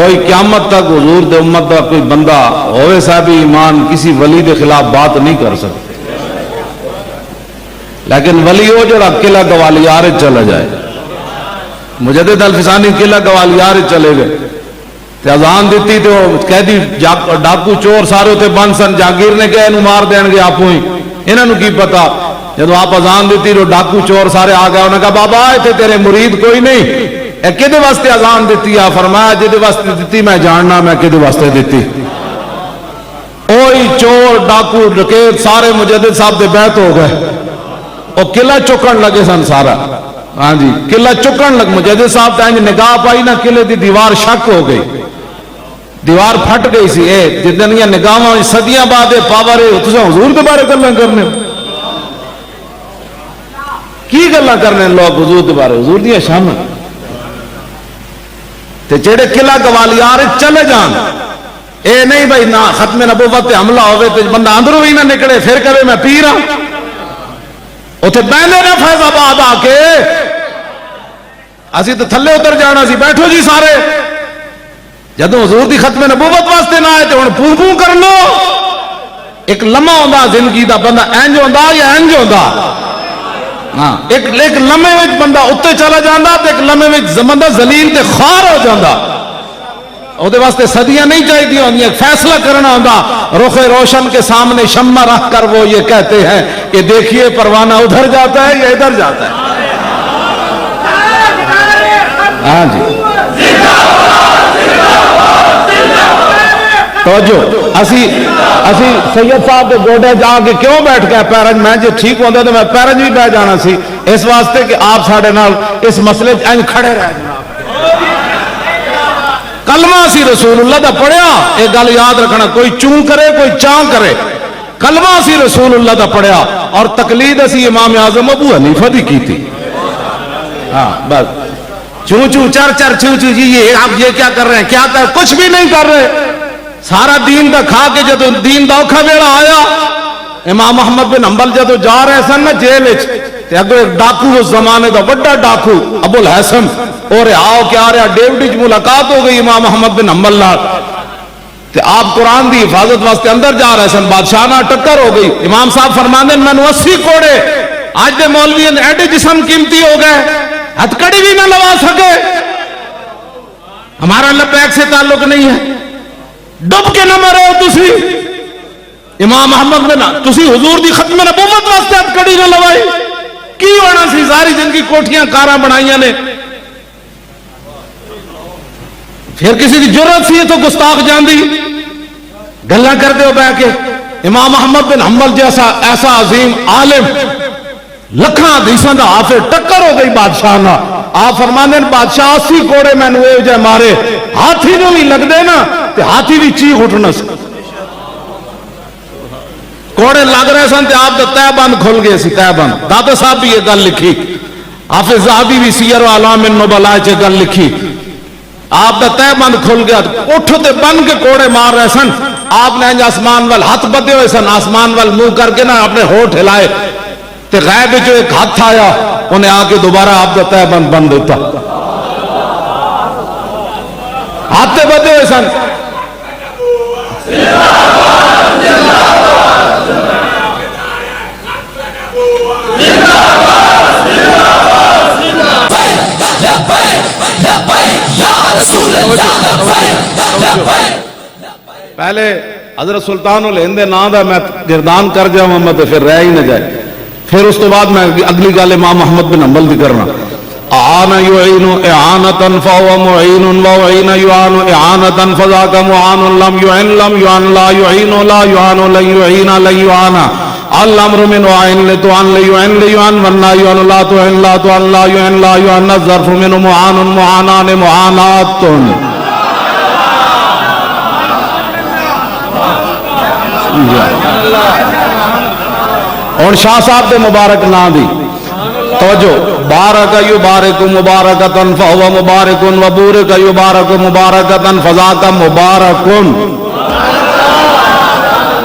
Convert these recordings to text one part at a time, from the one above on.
کوئی قیامت تک حضور دے امت دا کوئی بندہ ہوئے صاحب ایمان کسی ولی دے خلاف بات نہیں کر سکتے، لیکن ولی ہو جو قلعہ گوالیار چلا جائے. مجدد الفسانی قلعہ گوالیار چلے گئے تے اذان دیتی تو قیدی ڈاکو چور سارے تے بند سن. جہانگیر نے کہا انہوں مار دین گے آپ ہی، انہوں نے کی پتا. جب آپ اذان دیتی تو ڈاکو چور سارے آ گئے. انہوں نے کہا بابا اتنے تیرے مرید کوئی نہیں، اے کدے واسطے اذان دیتی ہے؟ فرمایا جدے واسطے دیتی میں جاننا میں کدے واسطے دیتی. اوہی چور ڈاکو ڈکیت سارے مجدد صاحب دے بیعت ہو گئے. وہ قلعہ چکن لگے سن سارا. ہاں جی قلعہ چکن لگ. مجدد صاحب تے نگاہ پائی نا قلعے دی دیوار شک ہو گئی، دیوار پھٹ گئی سی. اے جدن یہ نگاہاں صدیاں بعد پاور ہے تساں حضور دے بارے گلاں کرنے کی گلاں کرنے لوگ حضور دے بارے، حضور دی شان تے جڑے قلعہ گوالیار چلے جان. اے نہیں بھائی نہ ختم نبوت تے حملہ ہوئے تے بندہ اندروں ہی نہ نکلے پھر کہے میں پیر ہاں. اتنے بہنے نا فیض آباد آ کے اسی تو تھلے اتر جانا سی. بیٹھو جی سارے، جدو حضور دی ختم نبوت واسطے نہ آئے تو ہن پوں پوں کر لو. ایک لمحہ ہوندا زندگی دا بندہ انج ہوندا یا انج ہوندا. ہاں ایک لمحے وچ بندہ اتنے چلا جاندا تے ایک لمحے وچ بندہ ذلیل تے خوار ہو جاندا. او دے واسطے صدیاں نہیں چاہیے ہوندی، ایک فیصلہ کرنا ہوندا. رخ روشن کے سامنے شمع رکھ کر وہ یہ کہتے ہیں کہ دیکھیے پروانہ ادھر جاتا ہے یا ادھر جاتا ہے. ہاں جی توجہ. اسی سید صاحب کے گوڈے جا کے کیوں بیٹھ گئے پیرنج؟ میں جو ٹھیک ہوتا تو میں پیرنج بھی بہ جانا سی، اس واسطے کہ آپ ساڑھے نال اس مسئلے انج کھڑے رہ جناب. کلمہ سی رسول اللہ دا پڑھیا، ایک گل یاد رکھنا، کوئی چون کرے کوئی چاں کرے، کلمہ سی رسول اللہ دا پڑھیا اور تقلید اسی امام اعظم ابو حنیفہ دی کی تھی. ہاں بس چوں چوں چر چر چوں چوں جی یہ آپ یہ کیا کر رہے ہیں، کیا کر کچھ بھی نہیں کر رہے. سارا دین دا کھا کے جدو دین دا اوکھا ویلا آیا، امام محمد بن حنبل جدو جا رہے سن نا جیل وچ تے اگے ایک ڈاکو اس زمانے دا بڑا ڈاکو ابو الحسن اور آؤ کیا رہا ڈیوڈ وچ ملاقات ہو گئی امام محمد بن حنبل نال تے آپ قرآن دی حفاظت واسطے اندر جا رہے سن. بادشاہ نال ٹکر ہو گئی. امام صاحب فرماندے مینوں 80 کوڑے آج دے مولوی ایڈے جسم قیمتی ہو گئے ہتھ کڑی بھی نہ لوا سکے. ہمارا لبیک سے تعلق نہیں ہے، ڈب کے نہ مرے ہو تسی. امام محمد بن تسی حضور دی ختم نبوت واسطے ہتھ کڑی نہ لوائی کی ہونا سی؟ ساری زندگی کوٹھیاں کاراں بنائیاں نے. پھر کسی کی جرت سی تو گستاخ جاندی گلاں کرتے ہو بیٹھ کے. امام محمد بن حنبل جیسا ایسا عظیم عالم لکھاں حدیثاں دا حافظ ٹکر ہو گئی بادشاہ نہ. آپ فرماندے بادشاہ 80 کوڑے مینوں اے جے مارے ہاتھی نوں بھی لگ دے نا تے ہاتھی بھی چیخ اٹھنا سی. کوڑے لگ رہے سن تے آپ دا تہ بند کھل گئے سی. تہ بند داتا صاحب بھی یہ گل لکھی، حافظ ذہبی بھی سیر و اعلام النبلاء چ گل لکھی. آپ دا تہ بند کھل گیا، اٹھ تے بن کے کوڑے مار رہے سن. آپ نے آسمان وال ہاتھ بدے ہوئے سن، آسمان وال منہ کر کے نا اپنے ہونٹ ہلائے تے غیب جو ایک ہاتھ آیا انہیں آ کے دوبارہ آپ دا تہ بند بند دیتا. ہاتھ بدے ہوئے سن. پہلے حضرت سلطان الہند نا دا میں گردان کر جاؤں میں تو پھر رہ ہی نہ جائے. پھر اس کے بعد میں اگلی گل امام محمد بن حنبل دی کرنا. اعان يعين اعانة فهو معين وعين يعان اعانة فذاك معان لم يعن لا يعين لا يعان لا يعين لا يعان. الامر من وعين لتعن ليعن والنهي عن لا تعن لا تعن لا يعن لا يعن. الظرف من معان معانان معانات. اور شاہ صاحب دے مبارک نا دی توجہ. بارک یبارک مبارکتن فہو مبارکن وبورک یبارک مبارکتن فذاک مبارکن.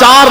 4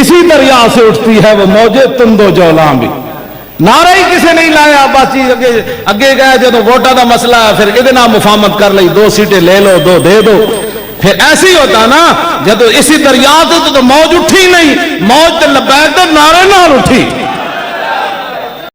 اسی دریا سے اٹھتی ہے وہ موجے تندو جولاں بھی. نعرہ ہی کسی نہیں لایا، بس اگے گئے جب ووٹاں دا مسئلہ ہے پھر یہ مفاہمت کر لی، 2 سیٹیں لے لو 2 دے دو. پھر ایسی ہوتا نا جب اسی دریا تو موج اٹھی نہیں، موج تے لبیک دے نعرے نال اٹھی.